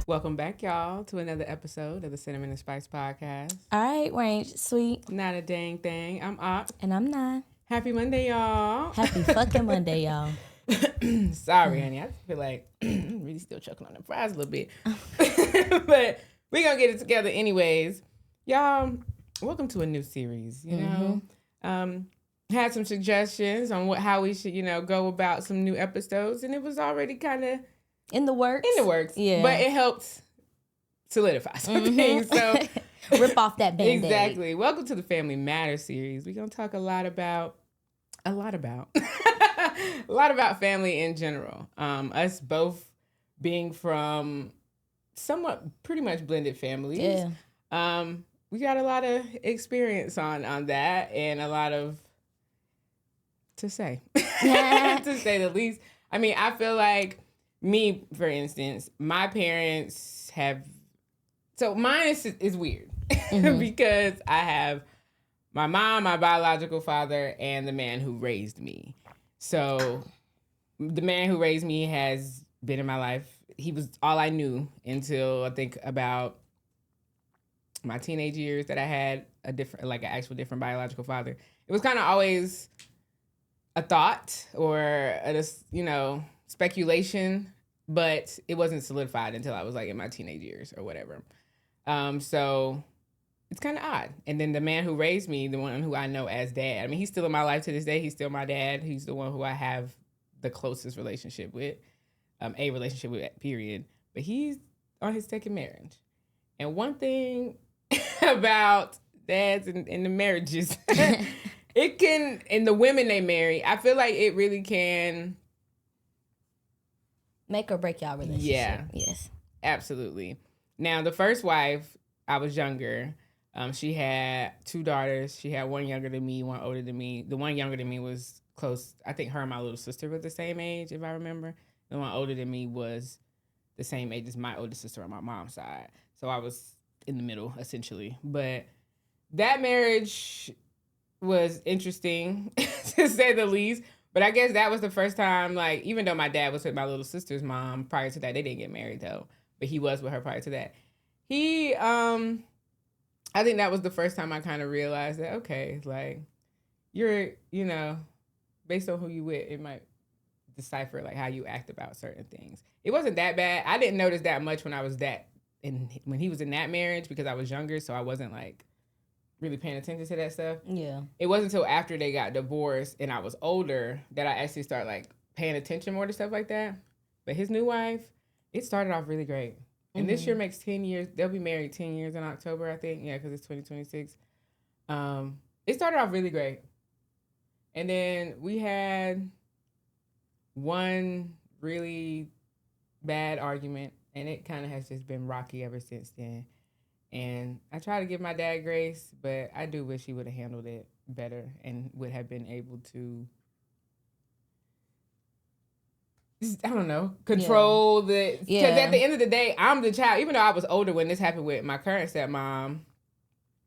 Welcome back, y'all, to another episode of the Cinnamon and Spice Podcast. All right, Range, sweet. Not a dang thing. I'm Op. And I'm not. Happy Monday, y'all. Happy fucking Monday, y'all. Sorry, honey. I feel like I'm really still choking on the fries a little bit. But we're going to get it together anyways. Y'all, welcome to a new series, you know. Had some suggestions on how we should, go about some new episodes. And it was already kind of in the works. Yeah. But it helped solidify some things. So rip off that Band-Aid. Exactly. Welcome to the Family Matters series. We're going to talk a lot about family in general. Us both being from somewhat pretty much blended families. Yeah. We got a lot of experience on that and a lot of to say. To say the least. I mean, I feel like me, for instance, my parents have... So mine is weird because I have my mom, my biological father, and the man who raised me. So the man who raised me has been in my life. He was all I knew until I think about my teenage years that I had an actual different biological father. It was kind of always a thought or speculation, but it wasn't solidified until I was like in my teenage years or whatever. So it's kind of odd. And then the man who raised me, the one who I know as dad, I mean, he's still in my life to this day. He's still my dad. He's the one who I have the closest relationship with, period. But he's on his second marriage. And one thing about dads and the marriages, it can, and the women they marry, I feel like it really can make or break y'all relationship. Yeah. Yes. Absolutely. Now, the first wife, I was younger. She had 2 daughters. She had one younger than me, one older than me. The one younger than me was close. I think her and my little sister were the same age, if I remember. The one older than me was the same age as my older sister on my mom's side. So I was in the middle, essentially. But that marriage was interesting, to say the least. But I guess that was the first time, like, even though my dad was with my little sister's mom prior to that, they didn't get married, though. But he was with her prior to that. I think that was the first time I kind of realized that, okay, like, you're, based on who you with, it might decipher, like, how you act about certain things. It wasn't that bad. I didn't notice that much when when he was in that marriage because I was younger, so I wasn't, like, really paying attention to that stuff. Yeah. It wasn't until after they got divorced and I was older that I actually started, like, paying attention more to stuff like that. But his new wife, it started off really great. And this year makes 10 years. They'll be married 10 years in October, I think. Yeah, because it's 2026. It started off really great. And then we had one really bad argument, and it kind of has just been rocky ever since then. And I try to give my dad grace, but I do wish he would have handled it better and would have been able to, I don't know, control the... Because at the end of the day, I'm the child. Even though I was older when this happened with my current stepmom,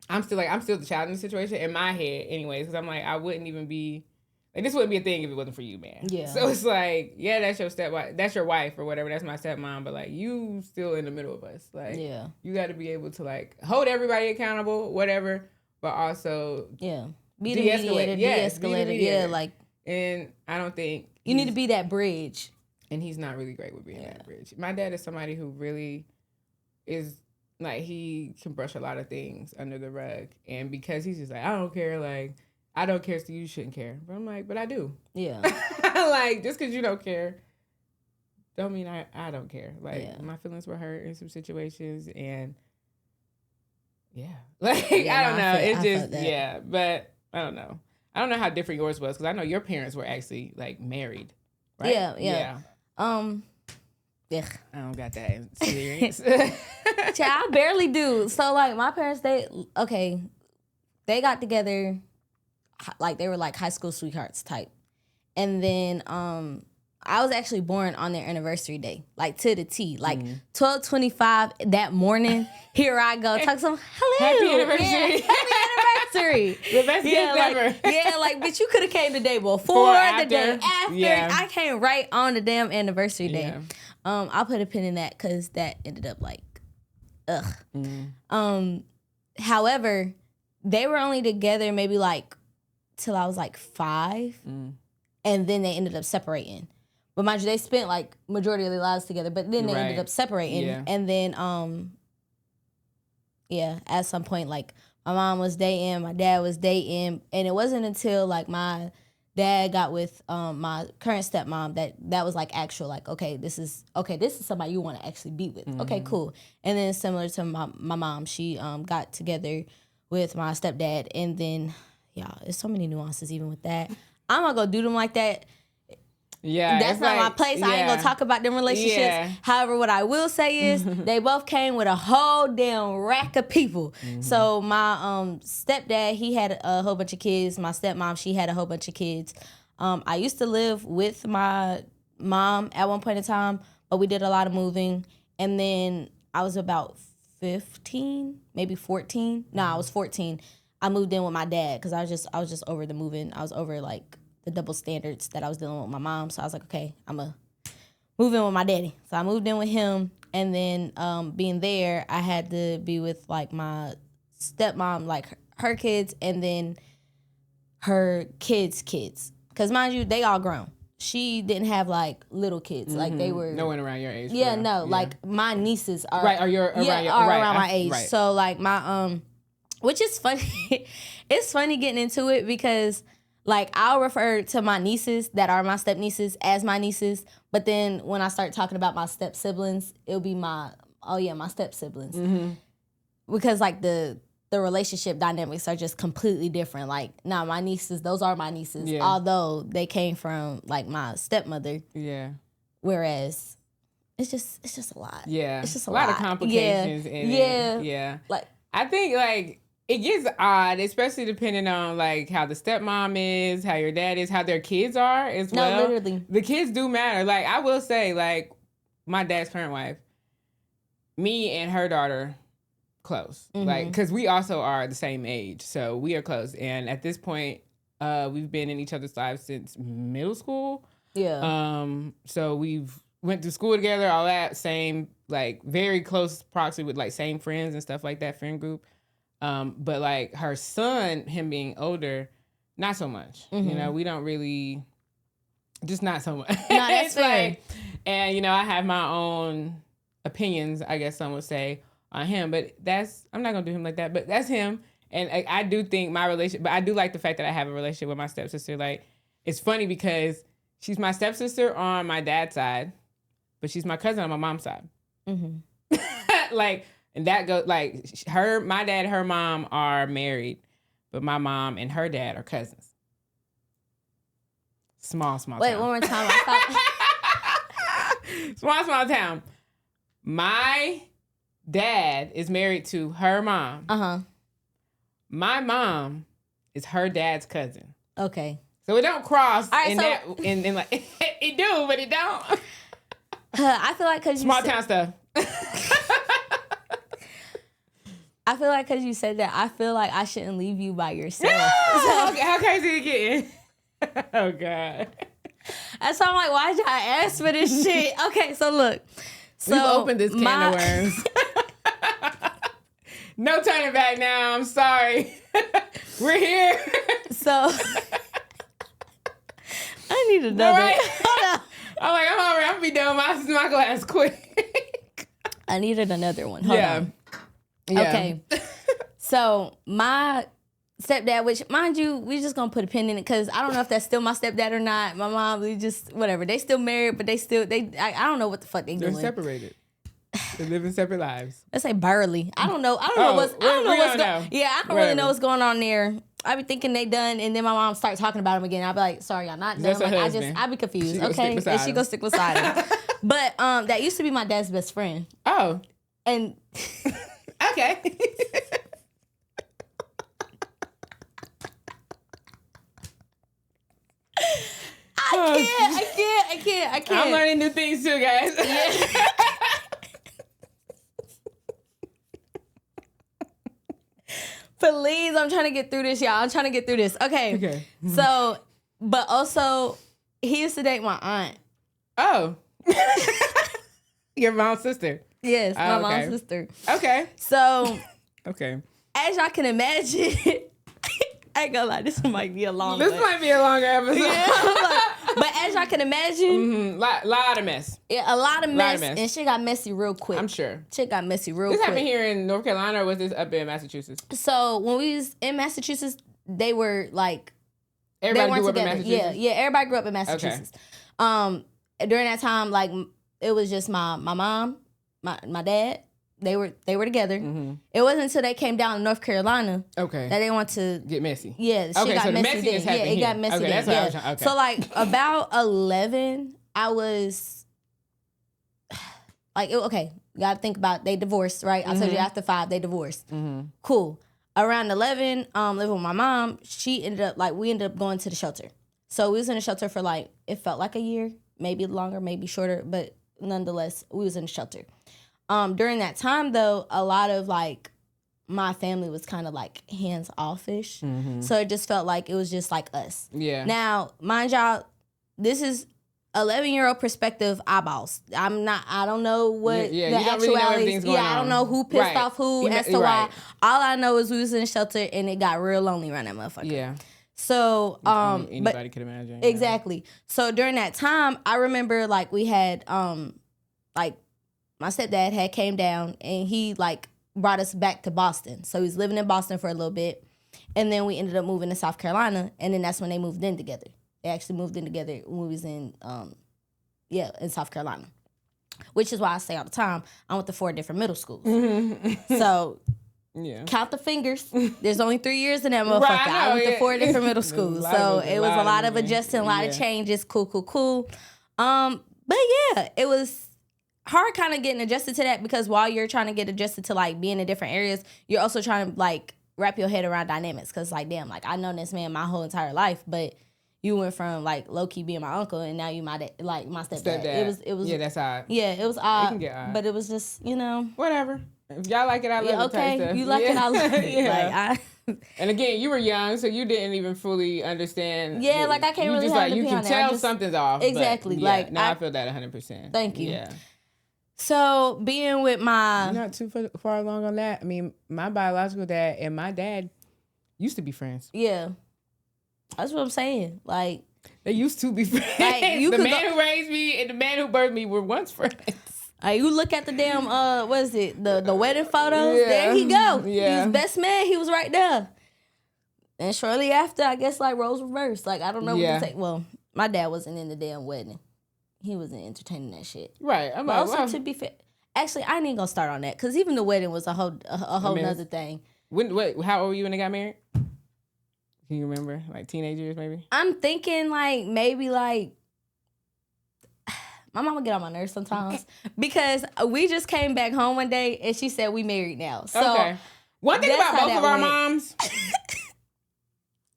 I'm still the child in the situation in my head anyways. Because I'm like, I wouldn't even be... Like, this wouldn't be a thing if it wasn't for you, man. Yeah. So it's like, yeah, that's your stepwife. That's your wife or whatever. That's my stepmom. But, like, you still in the middle of us. Like, you got to be able to, like, hold everybody accountable, whatever. But also... Yeah. Be the de-escalator. Yeah, like... And I don't think... You need to be that bridge. And he's not really great with being that bridge. My dad is somebody who really is, like, he can brush a lot of things under the rug. And because he's just like, I don't care, like, I don't care, so you shouldn't care. But I'm like, but I do. Yeah. Like, just because you don't care, don't mean I don't care. Like, my feelings were hurt in some situations. And, like, I don't know. But I don't know. I don't know how different yours was, because I know your parents were actually, like, married. Right? Yeah. I don't got that experience. Child, I barely do. So, like, my parents, they got together, like, they were, like, high school sweethearts type. And then I was actually born on their anniversary day, like, to the T. Like, 12:25 that morning, here I go. Talk some, hello. Happy anniversary. Yeah, happy anniversary. The best gift ever. Yeah, like, bitch, you could have came the day before, the day after. Yeah. I came right on the damn anniversary day. Yeah. I'll put a pin in that because that ended up like, ugh. Mm. However, they were only together maybe like till I was like 5, and then they ended up separating. But mind you, they spent like majority of their lives together, but then they ended up separating. Yeah. And then, at some point, like my mom was dating, my dad was dating, and it wasn't until like my dad got with my current stepmom that was like actual, like, okay, this is somebody you want to actually be with. Okay, cool. And then similar to my mom, she got together with my stepdad, and then there's so many nuances even with that. I'm not gonna do them like that. Yeah, that's not my place. I ain't gonna talk about them relationships. Yeah. However, what I will say is they both came with a whole damn rack of people. So my stepdad, he had a whole bunch of kids. My stepmom, she had a whole bunch of kids. I used to live with my mom at one point in time, but we did a lot of moving. And then I was about 15, maybe 14. No, I was 14. I moved in with my dad because I was just over the moving. I was over like the double standards that I was dealing with my mom. So I was like, okay, I'm going to move in with my daddy. So I moved in with him. And then being there, I had to be with like my stepmom, like her kids, and then her kids' kids. Because mind you, they all grown. She didn't have like little kids. Like they were. No one around your age. Yeah, no. Yeah. Like my nieces are. Right, around my age. Right. So like my, which is funny. It's funny getting into it because like, I'll refer to my nieces that are my step nieces as my nieces, but then when I start talking about my step siblings, it'll be my step siblings. Because like the relationship dynamics are just completely different. Like, my nieces, those are my nieces, although they came from like my stepmother. Yeah. Whereas it's just a lot. Yeah. It's just a lot of complications in it. Yeah. Like, I think like it gets odd, especially depending on like how the stepmom is, how your dad is, how their kids are as well. No, literally. The kids do matter. Like I will say, like my dad's current wife, me and her daughter, close. Like because we also are the same age, so we are close. And at this point, we've been in each other's lives since middle school. Yeah. So we've went to school together, all that, same like very close proximity with like same friends and stuff like that, friend group. But like her son, him being older, not so much. You know, we don't really, just not so much. No, that's fair. Like, and you know, I have my own opinions, I guess some would say, on him. But I'm not gonna do him like that. But that's him. And I do think my relationship, but I do like the fact that I have a relationship with my stepsister. Like, it's funny because she's my stepsister on my dad's side, but she's my cousin on my mom's side. Like. And that goes like my dad, her mom are married, but my mom and her dad are cousins. Small town. Wait, one more time. Small town. My dad is married to her mom. My mom is her dad's cousin. Okay. So it don't cross in like it do, but it don't. I feel like because small town stuff. I feel like because you said that, I feel like I shouldn't leave you by yourself. No! Okay, how crazy is it getting? Oh, God. And so I'm like, why'd y'all ask for this shit? Okay, so look. We've opened this can of worms. No turning back now. I'm sorry. We're here. So I need another. Right? Hold on. I'm like, I'm all right. I'm going to be done with my glass quick. I needed another one. Hold on. Yeah. Okay. So my stepdad, which mind you, we just gonna put a pin in it because I don't know if that's still my stepdad or not. My mom, we just whatever. They still married, but I don't know what the fuck they doing. They're separated. They live in separate lives. Let's say barely. I don't know. I don't know what's Yeah, I don't really know what's going on there. I be thinking they done, and then my mom starts talking about them again. I be like, sorry, y'all not done. Like, I be confused. Okay, and she gonna stick beside him. But that used to be my dad's best friend. Oh, and. Okay. I can't. I'm learning new things too, guys. Yeah. Please, I'm trying to get through this, y'all. I'm trying to get through this. Okay. So, but also, he used to date my aunt. Oh. Your mom's sister. Yes, my mom's sister. Okay. So, okay. As y'all can imagine, I ain't gonna lie, this might be a long This might be a longer episode. Yeah, but as y'all can imagine, lot of mess. Yeah, a lot of mess, and shit got messy real quick. I'm sure. Shit got messy real quick. This happened here in North Carolina, or was this up in Massachusetts? So when we was in Massachusetts, they were like, everybody they grew weren't up together. in Massachusetts? Yeah, everybody grew up in Massachusetts. Okay. During that time, like, it was just my mom, my dad. They were together. Mm-hmm. It wasn't until they came down to North Carolina that they want to get messy. Yeah, shit got messy then. Yeah, it got messy then. That's what I was trying. Okay. So like about 11, I was like, you gotta think about they divorced, right? I told you after 5 they divorced. Mm-hmm. Cool. Around 11, living with my mom, we ended up going to the shelter. So we was in the shelter for like, it felt like a year, maybe longer, maybe shorter, but nonetheless, we was in the shelter. During that time, though, a lot of, like, my family was kind of, like, hands-off-ish. Mm-hmm. So it just felt like it was just, like, us. Yeah. Now, mind y'all, this is 11-year-old perspective eyeballs. I don't know what the actuality is. Yeah, I don't know who pissed off who as to why. All I know is we was in the shelter, and it got real lonely around that motherfucker. Yeah. So, anybody could imagine. Exactly. Yeah. So during that time, I remember, like, we had, like, my stepdad had came down and he like brought us back to Boston. So he was living in Boston for a little bit. And then we ended up moving to South Carolina. And then that's when they moved in together. They actually moved in together when we was in South Carolina. Which is why I say all the time, I went to 4 different middle schools. So count the fingers. There's only 3 years in that motherfucker. Right, I went to 4 different middle schools. So it was a lot of adjusting, a lot of changes. Cool. But yeah, it was hard kind of getting adjusted to that because while you're trying to get adjusted to like being in different areas, you're also trying to like wrap your head around dynamics because like, damn, like I known this man my whole entire life, but you went from like low key being my uncle and now you my stepdad. It was yeah, that's odd. Yeah, it was odd. It can get odd. But it was just, whatever. If y'all like it, I love it. Okay, you like it, I love it. Yeah. And again, you were young, so you didn't even fully understand. Yeah, like I can't really have you can tell something's off. Exactly. But, I feel that 100%. Thank you. Yeah. So being with my... You're not too far along on that. I mean, my biological dad and my dad used to be friends. Yeah. That's what I'm saying. Like... They used to be friends. Like, the man who raised me and the man who birthed me were once friends. You look at the damn, what is it? The wedding photos? Yeah. There he go. Yeah. He was best man. He was right there. And shortly after, I guess, like, roles reversed. Like, I don't know what to say. Well, my dad wasn't in the damn wedding. He wasn't entertaining that shit. Right. But also, to be fair, actually, I ain't even gonna start on that because even the wedding was a whole nother thing. How old were you when they got married? Can you remember? Like teenage years, maybe? I'm thinking like maybe like my mama get on my nerves sometimes because we just came back home one day and she said we married now. So okay. One thing about both of our moms,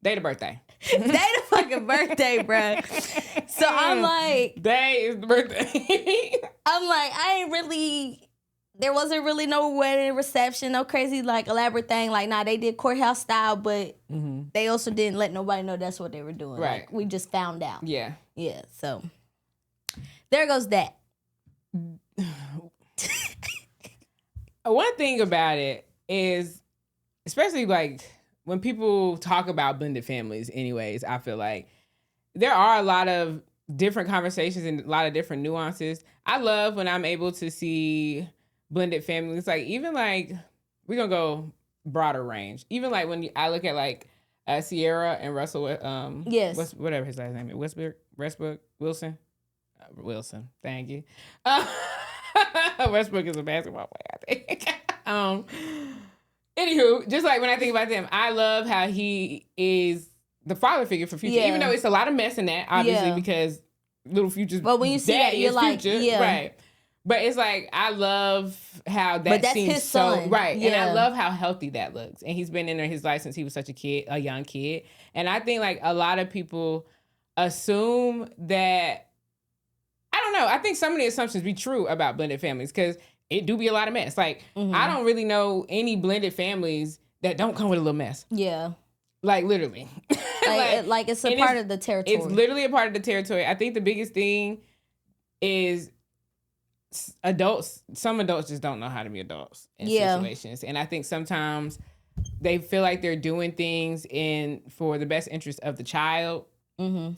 they the birthday. They the fucking birthday, bruh. So I'm like... Day is the birthday. I'm like, there wasn't really no wedding reception, no crazy, like, elaborate thing. Like, nah, they did courthouse style, but they also didn't let nobody know that's what they were doing. Right. Like, we just found out. Yeah. Yeah, so... There goes that. One thing about it is, especially, like... When people talk about blended families anyways, I feel like there are a lot of different conversations and a lot of different nuances. I love when I'm able to see blended families. Like, even like, we're going to go broader range. Even like when I look at like Sierra and Russell, yes, whatever his last name is, Westbrook, Wilson, thank you. Westbrook is a basketball player, I think. Anywho, just like when I think about them, I love how he is the father figure for Future. Yeah. Even though it's a lot of mess in that, obviously, because little Future's but when you see that, you're like, Future, yeah. Right. But it's like, I love how that but that's seems his so... son. Right. Yeah. And I love how healthy that looks. And he's been in his life since he was such a young kid. And I think like a lot of people assume that... I don't know. I think some of the assumptions be true about blended families because it do be a lot of mess. Like, I don't really know any blended families that don't come with a little mess. Yeah. Like literally. Like it's a part of the territory. It's literally a part of the territory. I think the biggest thing is some adults just don't know how to be adults in situations. And I think sometimes they feel like they're doing things for the best interest of the child. Mm-hmm.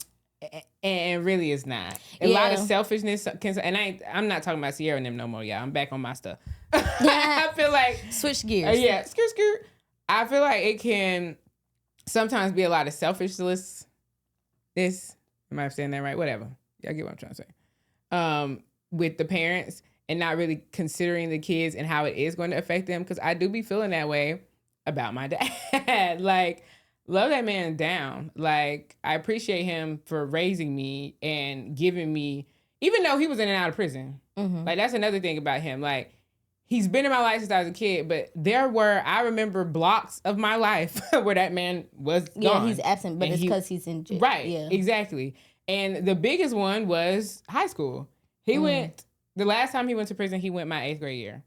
And really it's not. A lot of selfishness can, and I'm not talking about Sierra and them no more, y'all. I'm back on my stuff. I feel like switch gears. Skirt. I feel like it can sometimes be a lot of selfishness. Am I saying that right? Whatever. Y'all get what I'm trying to say. With the parents and not really considering the kids and how it is going to affect them. Because I do be feeling that way about my dad. Like, love that man down. Like, I appreciate him for raising me and giving me, even though he was in and out of prison. Mm-hmm. Like, that's another thing about him. Like, he's been in my life since I was a kid, but I remember blocks of my life where that man was gone. Yeah, he's absent, but it's because he's in jail. Right, exactly. And the biggest one was high school. He went, the last time he went to prison, he went my 8th grade year.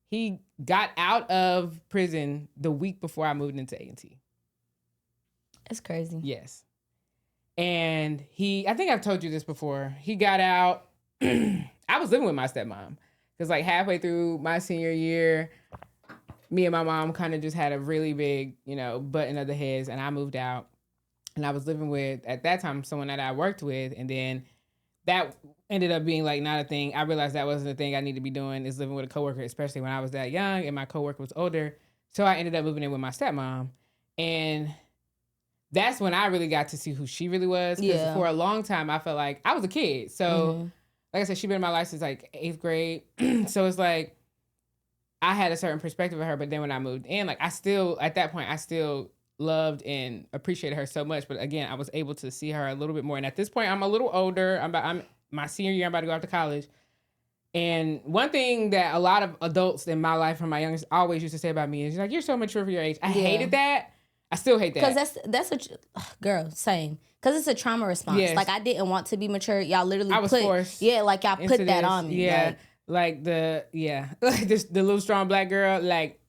He got out of prison the week before I moved into A&T. That's crazy. Yes. And I think I've told you this before. He got out. I was living with my stepmom. Because like halfway through my senior year, me and my mom kind of just had a really big, button of the heads. And I moved out. And I was living with, at that time, someone that I worked with. And then that ended up being like not a thing. I realized that wasn't the thing I need to be doing, is living with a coworker, especially when I was that young and my coworker was older. So I ended up moving in with my stepmom. And that's when I really got to see who she really was. Because for a long time, I felt like I was a kid. So, like I said, she'd been in my life since like 8th grade. So it's like I had a certain perspective of her. But then when I moved in, like at that point, I still loved and appreciated her so much. But again, I was able to see her a little bit more. And at this point, I'm a little older. I'm my senior year. I'm about to go off to college. And one thing that a lot of adults in my life from my youngest always used to say about me is like, you're so mature for your age. I hated that. I still hate that. Because that's girl, same. Because it's a trauma response. Yes. Like, I didn't want to be mature. Y'all literally forced. Yeah, like y'all put that on me. Yeah. Like the little strong black girl, like,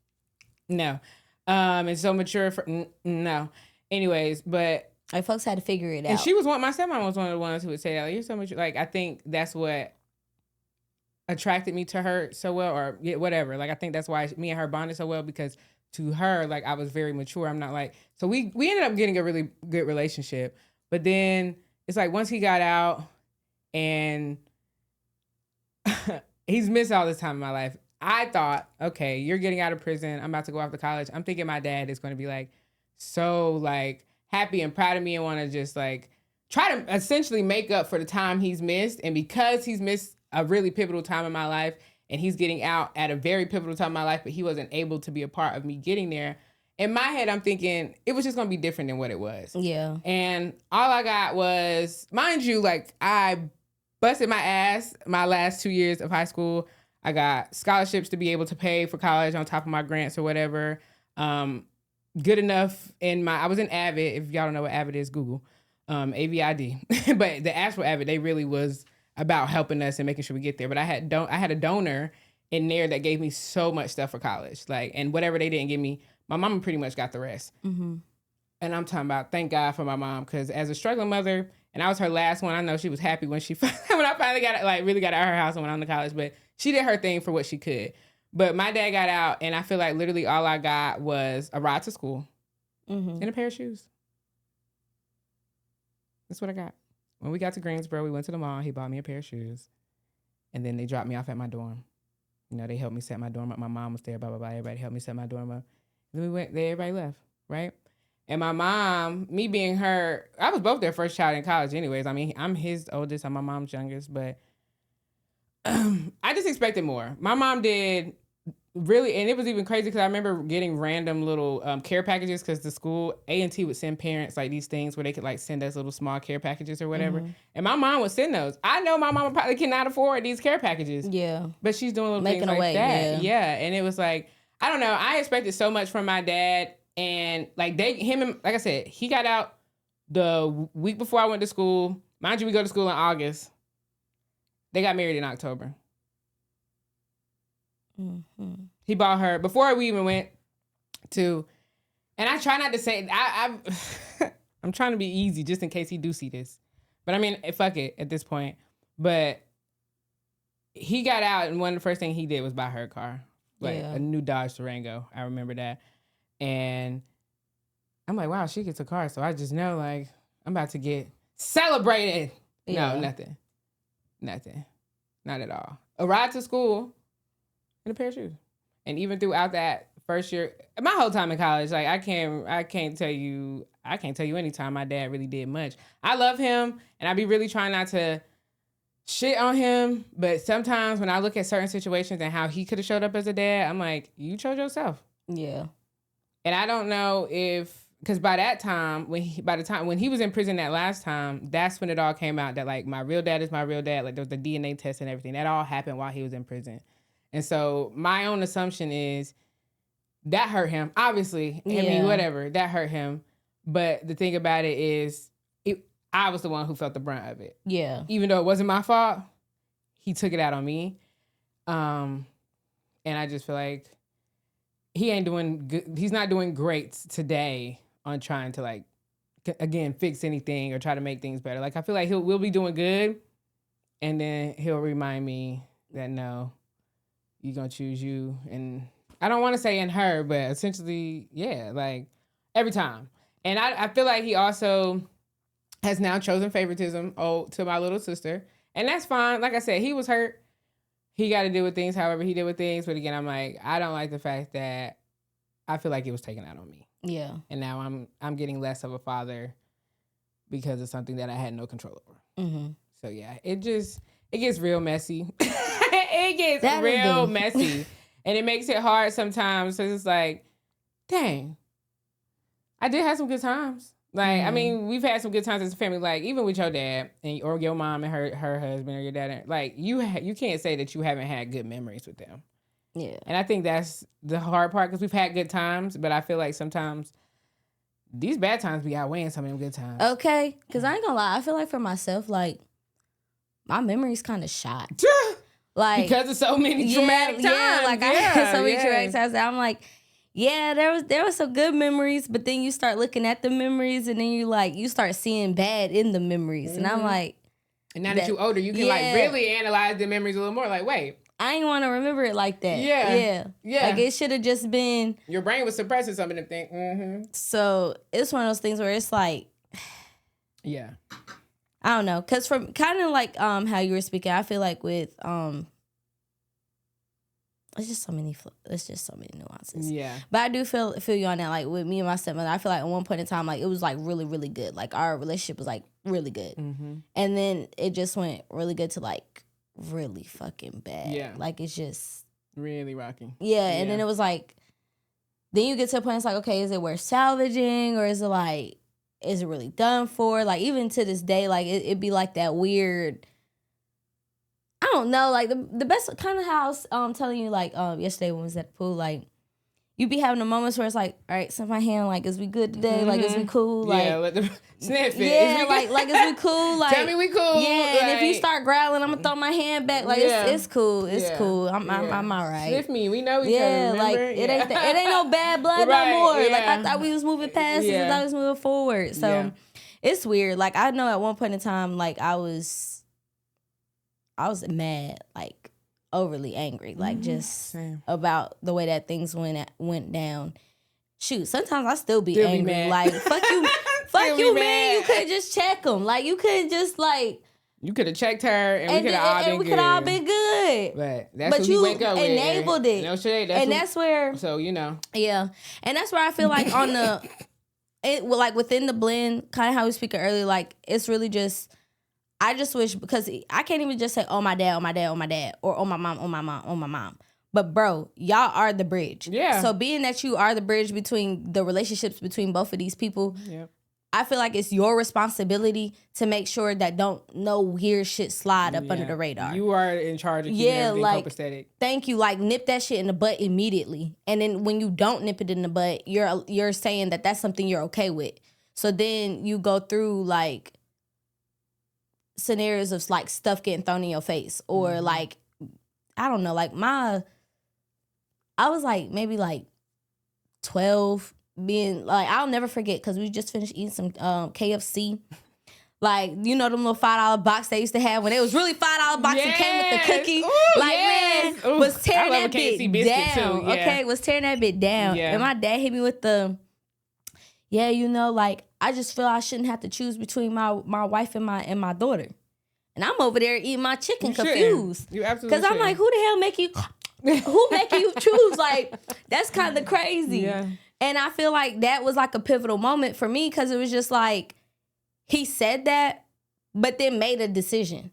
no. And so mature for, no. Anyways, but. Like, folks had to figure it out. And my stepmom was one of the ones who would say, like, you're so mature. Like, I think that's what attracted me to her so well, or whatever. Like, I think that's why me and her bonded so well, because to her, like, I was very mature. I'm not like, so we ended up getting a really good relationship. But then it's like once he got out and he's missed all this time in my life, I thought, okay, you're getting out of prison. I'm about to go off to college. I'm thinking my dad is going to be like, so like happy and proud of me and want to just like try to essentially make up for the time he's missed. And because he's missed a really pivotal time in my life, and he's getting out at a very pivotal time in my life, but he wasn't able to be a part of me getting there. In my head, I'm thinking it was just going to be different than what it was. Yeah. And all I got was, mind you, like, I busted my ass my last 2 years of high school. I got scholarships to be able to pay for college on top of my grants or whatever. Good enough I was in Avid. If y'all don't know what Avid is, Google. AVID. But the actual Avid, they really was about helping us and making sure we get there. But I had a donor in there that gave me so much stuff for college. Like, and whatever they didn't give me, my mama pretty much got the rest. Mm-hmm. And I'm talking about, thank God for my mom, because as a struggling mother, and I was her last one, I know she was happy when when I finally got really got out of her house and went on to college. But she did her thing for what she could. But my dad got out, and I feel like literally all I got was a ride to school and a pair of shoes. That's what I got. When we got to Greensboro, we went to the mall. He bought me a pair of shoes. And then they dropped me off at my dorm. They helped me set my dorm up. My mom was there, blah, blah, blah. Everybody helped me set my dorm up. And then we went there, everybody left, right? And my mom, me being her, I was both their first child in college anyways. I mean, I'm his oldest, I'm my mom's youngest, but I just expected more. My mom did really, and it was even crazy because I remember getting random little care packages, because the school, A&T would send parents like these things where they could like send us little small care packages or whatever. Mm-hmm. And my mom would send those. I know my mama probably cannot afford these care packages. Yeah. But she's doing little things like that. Yeah. And it was like, I don't know. I expected so much from my dad. And like like I said, he got out the week before I went to school. Mind you, we go to school in August. They got married in October. Mm-hmm. He bought her, before we even went to And I try not to say, I'm trying to be easy just in case he do see this. But I mean, fuck it at this point. But he got out, and one of the first things he did was buy her a car. Like a new Dodge Durango. I remember that. And I'm like, wow, she gets a car. So I just know, like, I'm about to get celebrated. Yeah. No, nothing. Not at all. A ride to school and a pair of shoes. And even throughout that first year, my whole time in college, like I can't tell you any time my dad really did much. I love him, and I be really trying not to shit on him, but sometimes when I look at certain situations and how he could have showed up as a dad, I'm like, you chose yourself. Yeah. And I don't know because by that time, when he was in prison that last time, that's when it all came out that like my real dad is my real dad. Like there was the DNA test and everything. That all happened while he was in prison. And so my own assumption is that hurt him. Obviously, I mean, whatever, that hurt him. But the thing about it is, I was the one who felt the brunt of it. Yeah. Even though it wasn't my fault, he took it out on me. And I just feel like he ain't doing good. He's not doing great today on trying to like, again, fix anything or try to make things better. Like I feel like we'll be doing good, and then he'll remind me that no, you're gonna choose you. And I don't want to say in her, but essentially, yeah, like every time. And I feel like he also has now chosen favoritism to my little sister. And that's fine. Like I said, he was hurt. He got to deal with things however he did with things. But again, I'm like, I don't like the fact that I feel like it was taken out on me. Yeah. And now I'm getting less of a father because of something that I had no control over. Mm-hmm. So yeah, it gets real messy. It gets real messy. And it makes it hard sometimes. So it's like, dang, I did have some good times. Like, I mean, we've had some good times as a family, like, even with your dad or your mom and her husband or your dad. Like, you can't say that you haven't had good memories with them. Yeah. And I think that's the hard part because we've had good times, but I feel like sometimes these bad times be outweighing some of them good times. Okay. Because I ain't gonna lie, I feel like for myself, like, my memory's kind of shot. Like, because of so many traumatic times. Yeah, like, I had so many traumatic times that I'm like, yeah, there was some good memories, but then you start looking at the memories and then you start seeing bad in the memories. And I'm like... And now that you're older, you can like really analyze the memories a little more. Like, wait. I ain't want to remember it like that. Yeah. Like it should have just been... Your brain was suppressing some of them things. Mm-hmm. So it's one of those things where it's like... Yeah. I don't know. Because from kind of like how you were speaking, I feel like with... It's just so many nuances. Yeah. But I do feel you on that. Like with me and my stepmother, I feel like at one point in time, like it was like really, really good. Like our relationship was like really good. Mm-hmm. And then it just went really good to like really fucking bad. Yeah. Like it's just really rocky. Yeah. And then it was like, then you get to a point, it's like, okay, is it worth salvaging or is it really done for? Like even to this day, like it'd be like that weird. I don't know, like the best kind of how I was telling you like yesterday when we was at the pool, like you be having the moments where it's like, all right, sniff my hand, like is we good today? Mm-hmm. Like is we cool? Like let them sniff it. Yeah, like is we cool? Like tell me we cool. Yeah, like, and if you start growling, I'm gonna throw my hand back. Like it's cool. It's cool. I'm all right. Sniff me. We know each other. Remember? Like it ain't no bad blood no more. Yeah. Like I thought we was moving past it. I thought we was moving forward. So it's weird. Like I know at one point in time, like I was mad, like overly angry, like just about the way that things went down. Shoot, sometimes I still be angry. Mad. Like fuck you, man. You couldn't just check them. Like you couldn't just like. You could have checked her, and we could have all been good. But you enabled it. No shade. That's where. So you know. Yeah, and that's where I feel like on the, like within the blend, kind of how we were speaking earlier. Like it's really just. I just wish, because I can't even just say, oh, my dad, or oh, my mom. But, bro, y'all are the bridge. Yeah. So being that you are the bridge between the relationships between both of these people, I feel like it's your responsibility to make sure that no weird shit slide up under the radar. You are in charge of keeping everything copacetic. Thank you. Like, nip that shit in the butt immediately. And then when you don't nip it in the butt, you're saying that that's something you're okay with. So then you go through, like, scenarios of like stuff getting thrown in your face or like I don't know, like I was like maybe like 12 being like, I'll never forget because we just finished eating some KFC. Like, you know, them little $5 box they used to have when it was really $5 box and came with the cookie. Ooh, like, man, was tearing that KFC bit down. Yeah. Okay, was tearing that bit down. Yeah. And my dad hit me with the, you know, like, I just feel I shouldn't have to choose between my wife and my daughter. And I'm over there eating my chicken confused. You absolutely because I'm like, who the hell make you who making you choose? Like, that's kind of crazy. Yeah. And I feel like that was like a pivotal moment for me because it was just like, he said that, but then made a decision.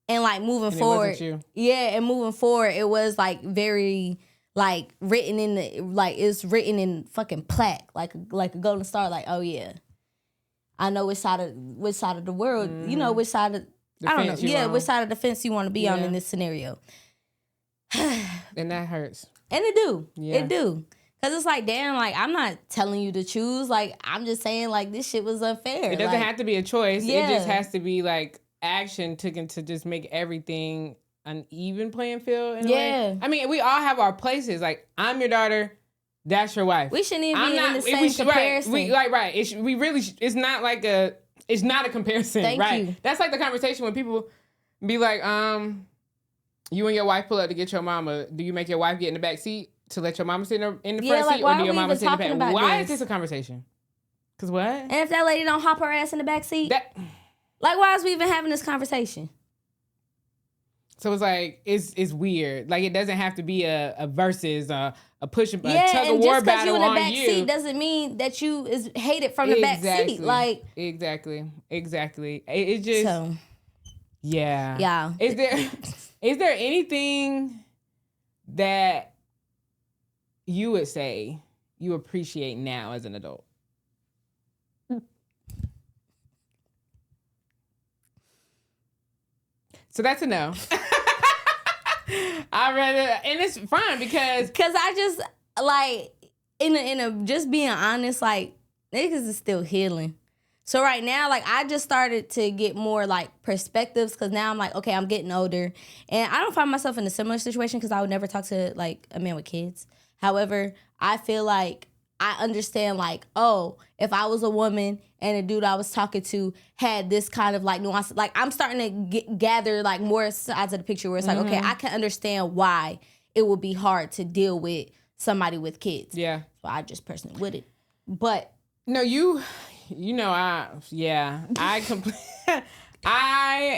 And like moving forward. And moving forward, it was like very like written in the, like it's written in fucking plaque, like a golden star, like, oh yeah. I know which side of the world, you know, which side of I don't know. Yeah, which side of the fence you want to be on in this scenario. And that hurts. And it do. Yeah. It do. Because it's like, damn, like, I'm not telling you to choose. Like, I'm just saying, like, this shit was unfair. It doesn't have to be a choice. Yeah. It just has to be, like, action taken to just make everything an even playing field in a way. I mean, we all have our places. Like, I'm your daughter. That's your wife. We shouldn't even be in the same comparison. Right. It's not like it's not a comparison. Thank you. That's like the conversation when people be like, you and your wife pull up to get your mama. Do you make your wife get in the back seat to let your mama sit in the front seat, or do your mama sit in the back? Why is this a conversation? Because what? And if that lady don't hop her ass in the back seat, like, why is we even having this conversation? So it's like it's weird. Like, it doesn't have to be a versus a push, a tug of war battle on you. Yeah, and just because you in the back seat doesn't mean that you is hated from the back seat. Like, exactly. It just yeah. Is there anything that you would say you appreciate now as an adult? So that's a no. I rather, and it's fine because I just like in a just being honest, like, niggas is still healing. So right now, like, I just started to get more like perspectives because now I'm like, okay, I'm getting older, and I don't find myself in a similar situation because I would never talk to like a man with kids. However, I feel like I understand, like, oh, if I was a woman and a dude I was talking to had this kind of like nuance, like, I'm starting to gather like more sides of the picture where it's like, okay, I can understand why it would be hard to deal with somebody with kids. Yeah. So I just personally wouldn't. But no, I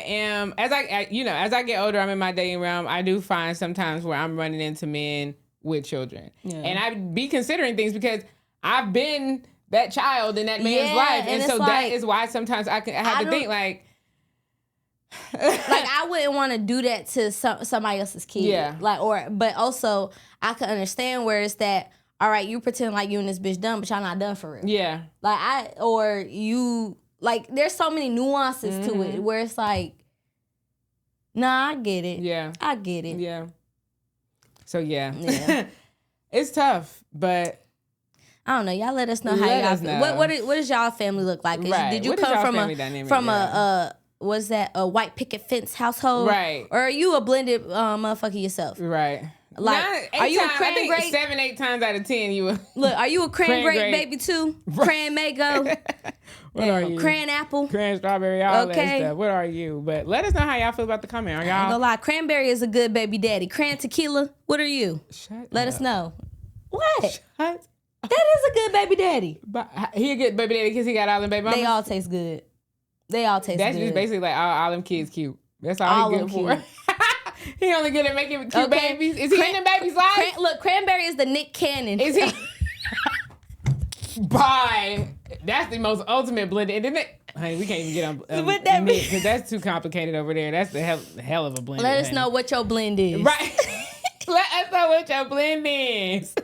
am, as I get older, I'm in my dating realm. I do find sometimes where I'm running into men with children. Yeah. And I be considering things because I've been that child in that man's life. And so like, that is why sometimes I have to think like I wouldn't want to do that to somebody else's kid. Yeah. But also I can understand where it's that, all right, you pretend like you and this bitch done, but y'all not done for real. Yeah. Like there's so many nuances to it where it's like, nah, I get it. Yeah. I get it. Yeah. So yeah. It's tough, but I don't know. Y'all let us know how y'all feel. What does y'all family look like? Right. Did you come from a white picket fence household? Right. Or are you a blended motherfucker yourself? Right. Like, are you a cran grape? 7-8 times out of 10 you look. Are you a cran grape baby too? Cran mango. What are you? Cran apple. Cran strawberry. All that stuff. What are you? But let us know how y'all feel about the comment. Are y'all? I ain't gonna lie. Cranberry is a good baby daddy. Cran tequila. What are you? Let us know. What? That is a good baby daddy. But he a good baby daddy because he got all them baby mamas? They all taste good. That's just basically like all them kids cute. That's all he good for. He only good at making cute babies. Is he in the baby's life? Look, Cranberry is the Nick Cannon. Is he? Bye. That's the most ultimate blended. Honey, we can't even get on Nick because that's too complicated over there. That's the hell of a blend. Let us know what your blend is. Right. Let us know what your blend is.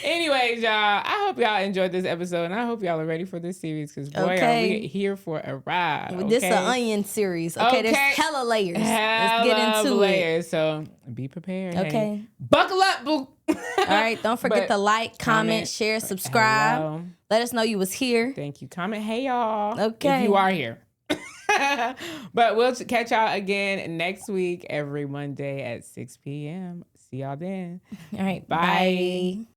Anyways, y'all, I hope y'all enjoyed this episode, and I hope y'all are ready for this series because, boy, are we here for a ride. Okay? This is an onion series. Okay, there's hella layers. Let's get into layers. So be prepared. Okay. Hey. Buckle up, boo. All right, don't forget to like, comment, share, subscribe. Hello. Let us know you was here. Thank you. Comment, hey, y'all. Okay. If you are here. But we'll catch y'all again next week, every Monday at 6 p.m. See y'all then. All right. Bye.